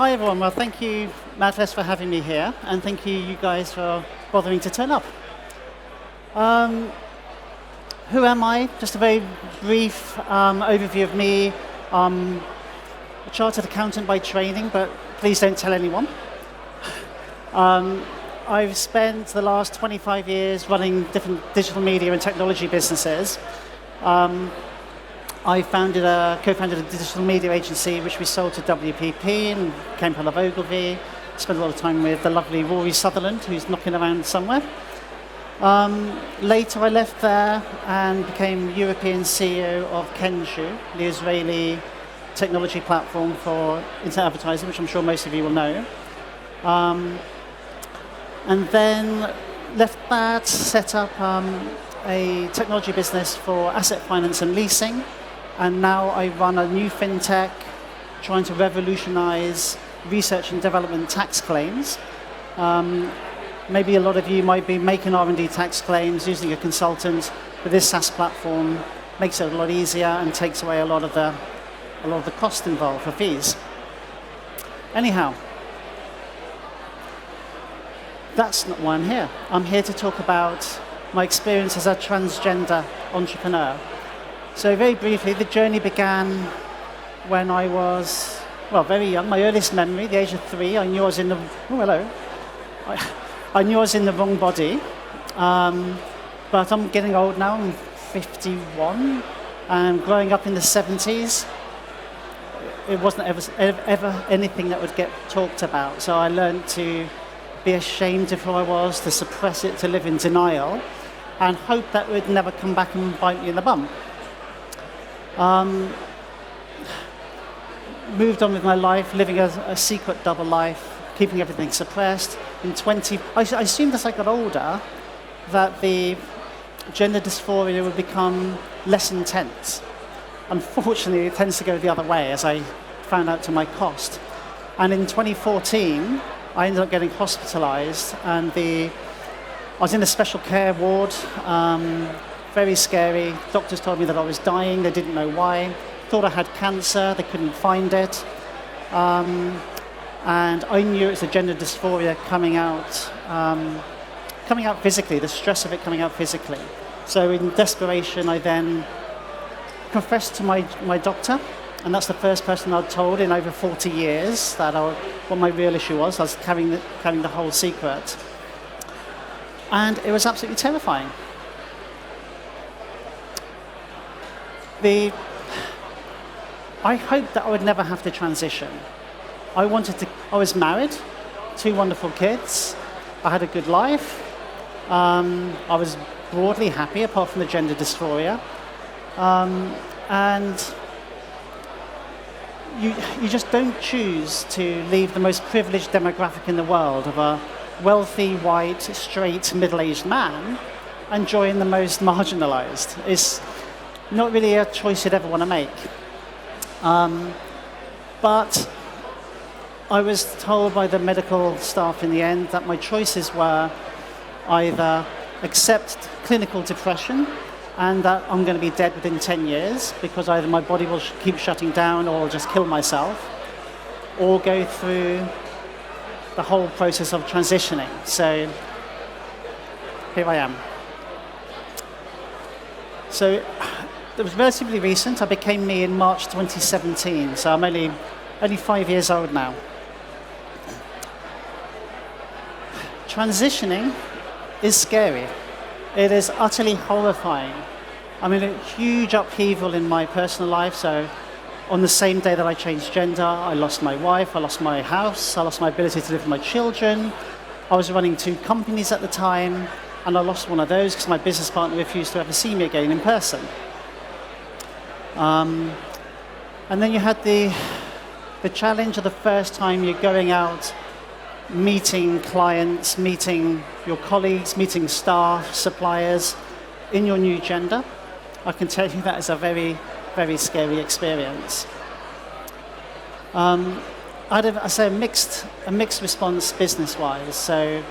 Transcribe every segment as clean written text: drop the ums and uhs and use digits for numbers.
Hi everyone, well thank you Madles for having me here and thank you guys for bothering to turn up. Who am I? Just a very brief overview of me. I'm a chartered accountant by training, but please don't tell anyone. I've spent the last 25 years running different digital media and technology businesses. I co-founded a digital media agency which we sold to WPP and became part of Ogilvy. Spent a lot of time with the lovely Rory Sutherland, who's knocking around somewhere. Later I left there and became European CEO of Kenshu, the Israeli technology platform for internet advertising, which I'm sure most of you will know. And then left that, set up a technology business for asset finance and leasing. And now I run a new fintech trying to revolutionize research and development tax claims. Maybe a lot of you might be making R&D tax claims using a consultant, but this SaaS platform makes it a lot easier and takes away a lot of the cost involved for fees. Anyhow, that's not why I'm here. I'm here to talk about my experience as a transgender entrepreneur. So very briefly, the journey began when I was, very young. My earliest memory, the age of 3, I knew I was in the, I knew I was in the wrong body. But I'm getting old now, I'm 51. And growing up in the 70s, it wasn't ever anything that would get talked about. So I learned to be ashamed of who I was, to suppress it, to live in denial, and hope that would never come back and bite me in the bum. Moved on with my life, living a secret double life, keeping everything suppressed. I assumed as I got older that the gender dysphoria would become less intense. Unfortunately, it tends to go the other way, as I found out to my cost. And in 2014, I ended up getting hospitalized, and I was in a special care ward. Very scary. Doctors told me that I was dying. They didn't know why. Thought I had cancer. They couldn't find it. And I knew it was a gender dysphoria coming out physically, the stress of it coming out physically. So in desperation, I then confessed to my doctor, and that's the first person I'd told in over 40 years what my real issue was. I was carrying the whole secret. And it was absolutely terrifying. I hoped that I would never have to transition. I was married, 2 wonderful kids. I had a good life. I was broadly happy apart from the gender dysphoria. And you just don't choose to leave the most privileged demographic in the world of a wealthy, white, straight, middle-aged man and join the most marginalized. It's not really a choice you'd ever want to make. But I was told by the medical staff in the end that my choices were either accept clinical depression and that I'm going to be dead within 10 years because either my body will keep shutting down or I'll just kill myself, or go through the whole process of transitioning. So here I am. So it was relatively recent. I became me in March 2017, so I'm only 5 years old now. Transitioning is scary. It is utterly horrifying. I'm in a huge upheaval in my personal life. So on the same day that I changed gender, I lost my wife, I lost my house, I lost my ability to live with my children. I was running 2 companies at the time, and I lost one of those because my business partner refused to ever see me again in person. And then you had the challenge of the first time you're going out, meeting clients, meeting your colleagues, meeting staff, suppliers in your new gender. I can tell you that is a very, very scary experience. I had a mixed response business-wise. So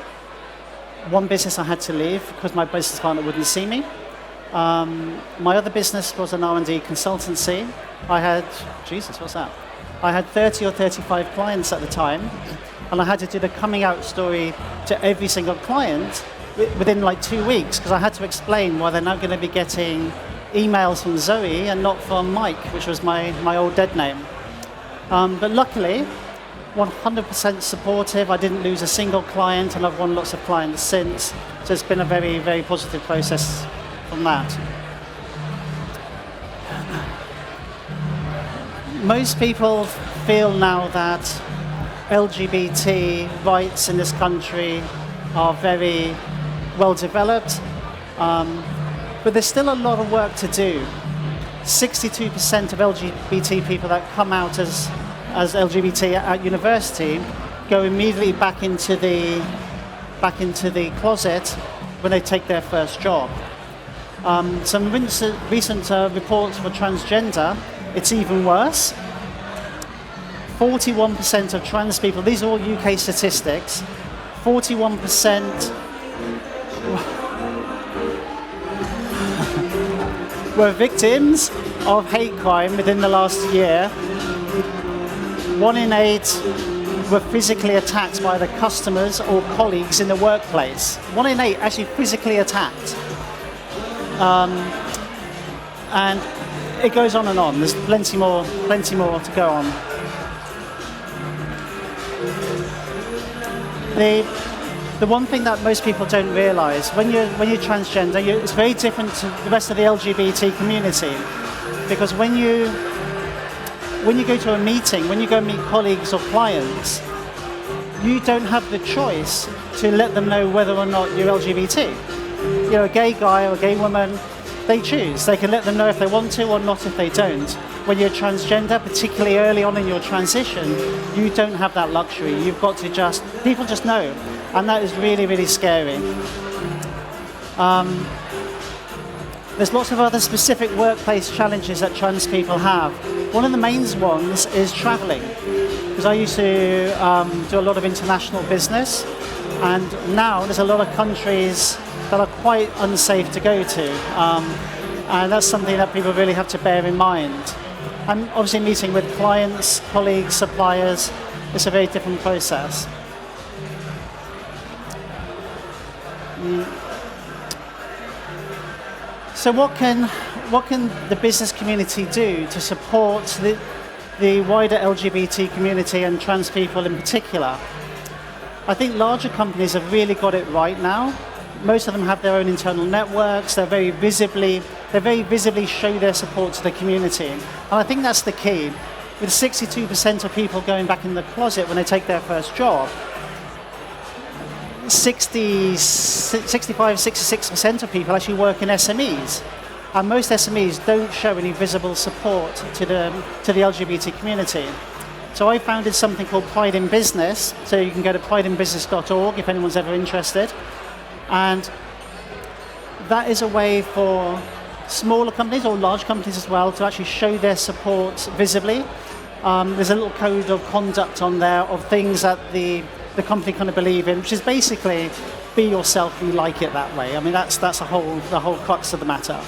one business I had to leave because my business partner wouldn't see me. My other business was an R&D consultancy. I had, Jesus, what's that? I had 30 or 35 clients at the time, and I had to do the coming out story to every single client within like 2 weeks, because I had to explain why they're now going to be getting emails from Zoe and not from Mike, which was my old dead name. But luckily, 100% supportive. I didn't lose a single client, and I've won lots of clients since. So it's been a very, very positive process from that. Most people feel now that LGBT rights in this country are very well developed, but there's still a lot of work to do. 62% of LGBT people that come out as LGBT at university go immediately back into the closet when they take their first job. Some recent reports for transgender, it's even worse. 41% of trans people, these are all UK statistics, 41% were victims of hate crime within the last year. 1 in 8 were physically attacked by the customers or colleagues in the workplace. 1 in 8 actually physically attacked. And it goes on and on. There's plenty more to go on. The one thing that most people don't realise, when you're transgender, it's very different to the rest of the LGBT community, because when you go to a meeting, when you go meet colleagues or clients, you don't have the choice to let them know whether or not you're LGBT. You know, a gay guy or a gay woman, they choose. They can let them know if they want to or not if they don't. When you're transgender, particularly early on in your transition, you don't have that luxury. You've got to people just know. And that is really, really scary. There's lots of other specific workplace challenges that trans people have. One of the main ones is traveling. Because I used to do a lot of international business, and now there's a lot of countries that are quite unsafe to go to. And that's something that people really have to bear in mind. I'm obviously meeting with clients, colleagues, suppliers. It's a very different process. So what can the business community do to support the wider LGBT community and trans people in particular? I think larger companies have really got it right now. Most of them have their own internal networks. They very visibly show their support to the community. And I think that's the key. With 62% of people going back in the closet when they take their first job, 66% of people actually work in SMEs. And most SMEs don't show any visible support to the LGBT community. So I founded something called Pride in Business. So you can go to prideinbusiness.org if anyone's ever interested. And that is a way for smaller companies or large companies as well to actually show their support visibly. There's a little code of conduct on there of things that the company kind of believe in, which is basically be yourself, you like it that way. I mean, that's the whole crux of the matter.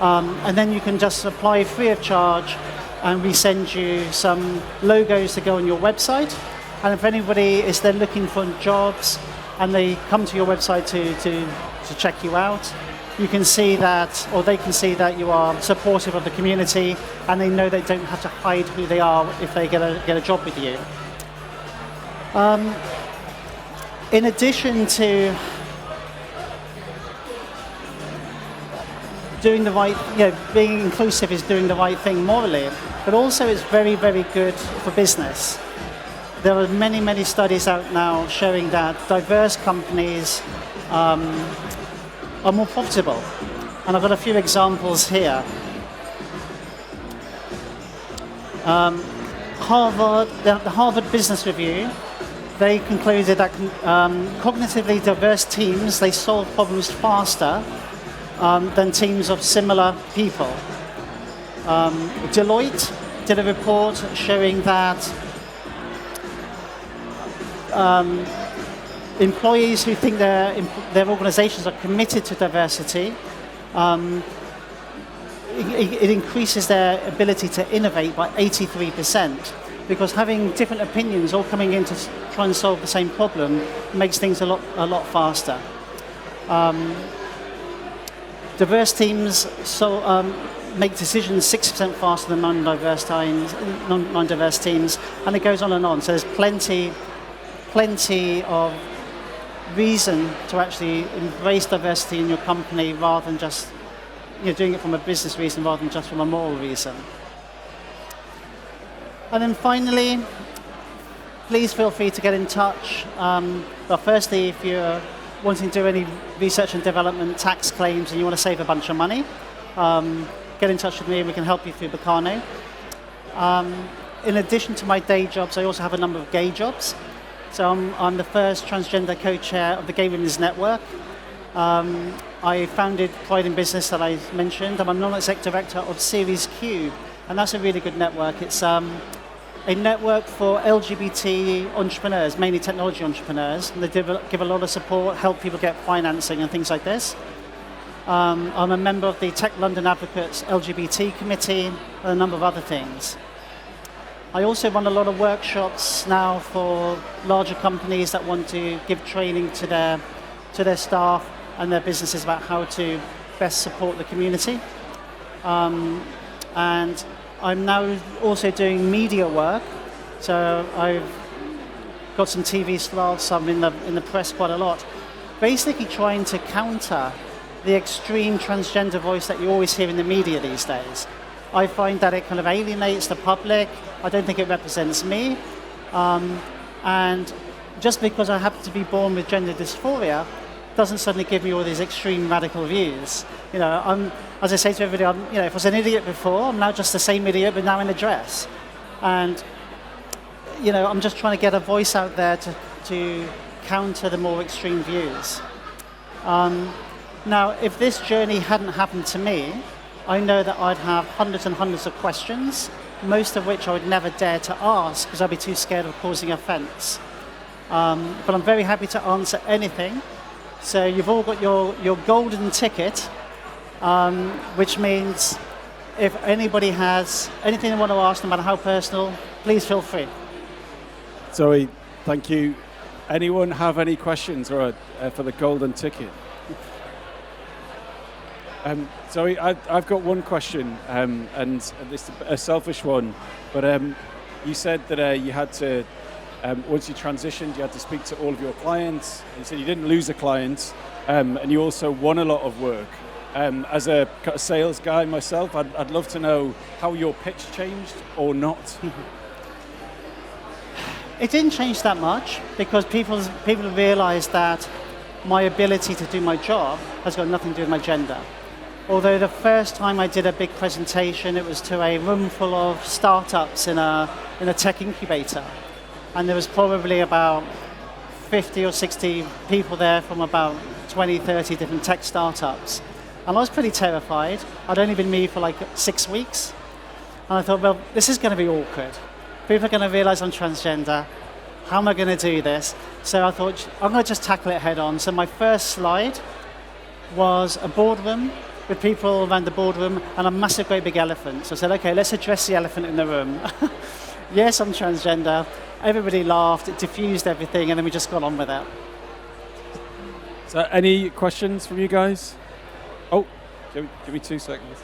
And then you can just apply free of charge, and we send you some logos to go on your website. And if anybody is there looking for jobs and they come to your website to check you out, you can see that, or they can see that you are supportive of the community, and they know they don't have to hide who they are if they get a job with you. In addition to doing the right, being inclusive is doing the right thing morally, but also it's very, very good for business. There are many, many studies out now showing that diverse companies are more profitable. And I've got a few examples here. The Harvard Business Review, they concluded that cognitively diverse teams, they solve problems faster than teams of similar people. Deloitte did a report showing that employees who think their organizations are committed to diversity, it increases their ability to innovate by 83%. because having different opinions all coming in to try and solve the same problem makes things a lot faster. Diverse teams make decisions 60% faster than non-diverse teams, and it goes on and on. So there's plenty of reason to actually embrace diversity in your company rather than just doing it from a business reason rather than just from a moral reason. And then finally, please feel free to get in touch. Well, firstly, if you're wanting to do any research and development tax claims and you want to save a bunch of money, get in touch with me and we can help you through Bacano. In addition to my day jobs, I also have a number of gay jobs. So I'm the first transgender co-chair of the Gay Women's Network. I founded Pride in Business that I mentioned. I'm a non-exec director of Series Q, and that's a really good network. It's a network for LGBT entrepreneurs, mainly technology entrepreneurs, and they give a lot of support, help people get financing and things like this. I'm a member of the Tech London Advocates LGBT Committee and a number of other things. I also run a lot of workshops now for larger companies that want to give training to their staff and their businesses about how to best support the community. And I'm now also doing media work. So I've got some TV slots, I'm in the press quite a lot, basically trying to counter the extreme transgender voice that you always hear in the media these days. I find that it kind of alienates the public. I don't think it represents me. And just because I happen to be born with gender dysphoria doesn't suddenly give me all these extreme radical views. As I say to everybody, if I was an idiot before, I'm now just the same idiot, but now in a dress. And I'm just trying to get a voice out there to counter the more extreme views. Now, if this journey hadn't happened to me, I know that I'd have hundreds and hundreds of questions, most of which I would never dare to ask because I'd be too scared of causing offense. But I'm very happy to answer anything. So you've all got your golden ticket, which means if anybody has anything they want to ask, no matter how personal, please feel free. Zoe, thank you. Anyone have any questions for the golden ticket? Zoe, I've got one question, and it's a selfish one, but you said that you had to, once you transitioned, you had to speak to all of your clients. You said you didn't lose a client, and you also won a lot of work. As a sales guy myself, I'd love to know how your pitch changed or not. It didn't change that much because people realized that my ability to do my job has got nothing to do with my gender. Although the first time I did a big presentation, it was to a room full of startups in a tech incubator. And there was probably about 50 or 60 people there from about 20, 30 different tech startups. And I was pretty terrified. I'd only been me for like 6 weeks. And I thought, well, this is going to be awkward. People are going to realize I'm transgender. How am I going to do this? So I thought, I'm going to just tackle it head on. So my first slide was a boardroom with people around the boardroom and a massive, great big elephant. So I said, okay, let's address the elephant in the room. Yes, I'm transgender. Everybody laughed, it diffused everything, and then we just got on with it. So any questions from you guys? Oh, give me 2 seconds.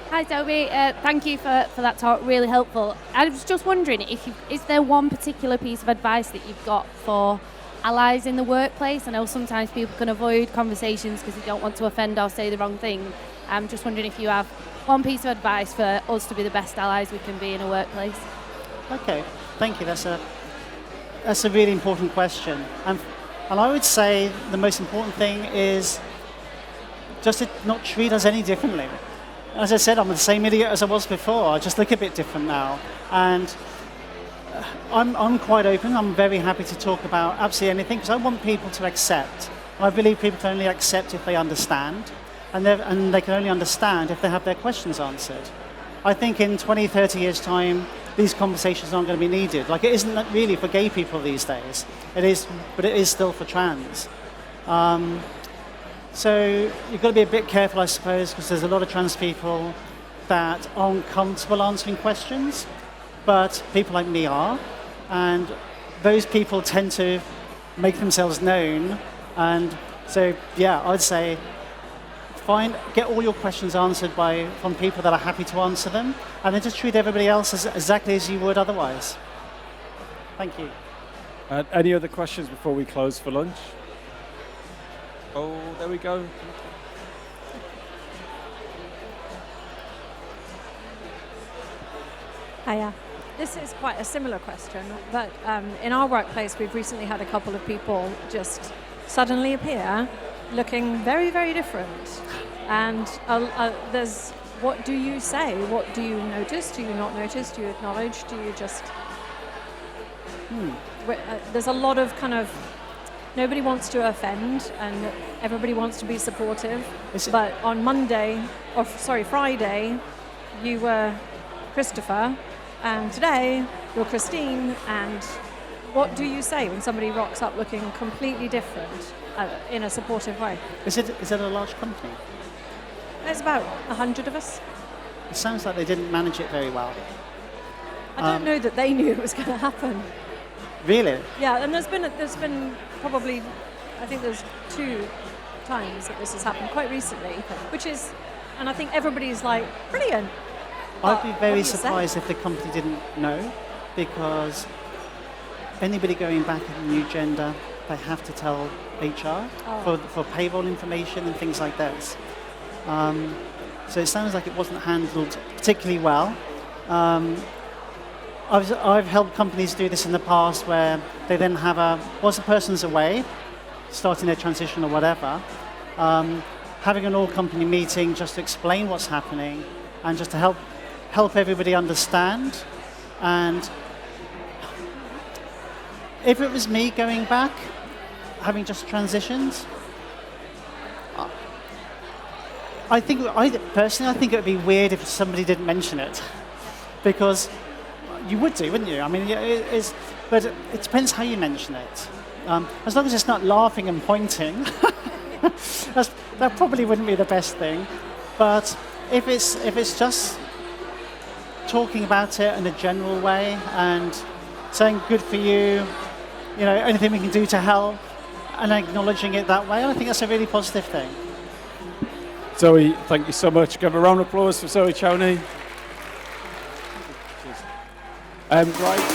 Hi Zoe, thank you for that talk, really helpful. I was just wondering, is there one particular piece of advice that you've got for allies in the workplace? I know sometimes people can avoid conversations because they don't want to offend or say the wrong thing. I'm just wondering if you have one piece of advice for us to be the best allies we can be in a workplace. Okay, thank you. That's a really important question. And I would say the most important thing is just to not treat us any differently. As I said, I'm the same idiot as I was before. I just look a bit different now. And I'm quite open. I'm very happy to talk about absolutely anything because I want people to accept. I believe people can only accept if they understand. And they can only understand if they have their questions answered. I think in 20, 30 years' time, these conversations aren't going to be needed. Like, it isn't really for gay people these days. It is, but it is still for trans. So you've got to be a bit careful, I suppose, because there's a lot of trans people that aren't comfortable answering questions, but people like me are, and those people tend to make themselves known. And so, yeah, I'd say get all your questions answered from people that are happy to answer them, and then just treat everybody else exactly as you would otherwise. Thank you. Any other questions before we close for lunch? Oh, there we go. Hiya. This is quite a similar question, but in our workplace, we've recently had a couple of people just suddenly appear looking very, very different. And there's, what do you say? What do you notice? Do you not notice? Do you acknowledge? Do you just... There's a lot of kind of, nobody wants to offend and everybody wants to be supportive. But on Friday, you were Christopher, and today you're Christine. And what do you say when somebody rocks up looking completely different in a supportive way? Is it a large company? There's about 100 of us. It sounds like they didn't manage it very well. I don't know that they knew it was going to happen. Really? Yeah, and there's been probably, I think there's 2 times that this has happened quite recently, which is, and I think everybody's like, brilliant. I'd be very surprised if the company didn't know, because anybody going back in new gender, they have to tell HR for payroll information and things like this. So it sounds like it wasn't handled particularly well. I've helped companies do this in the past where they then have once a person's away, starting their transition or whatever, having an all-company meeting just to explain what's happening and just to help everybody understand. And if it was me going back, having just transitioned, I think it would be weird if somebody didn't mention it, because you would do, wouldn't you? I mean, but it depends how you mention it. As long as it's not laughing and pointing, that probably wouldn't be the best thing. But if it's just talking about it in a general way and saying good for you, anything we can do to help, and acknowledging it that way, I think that's a really positive thing. Zoe, thank you so much. Give a round of applause for Zoe Chowney. Right.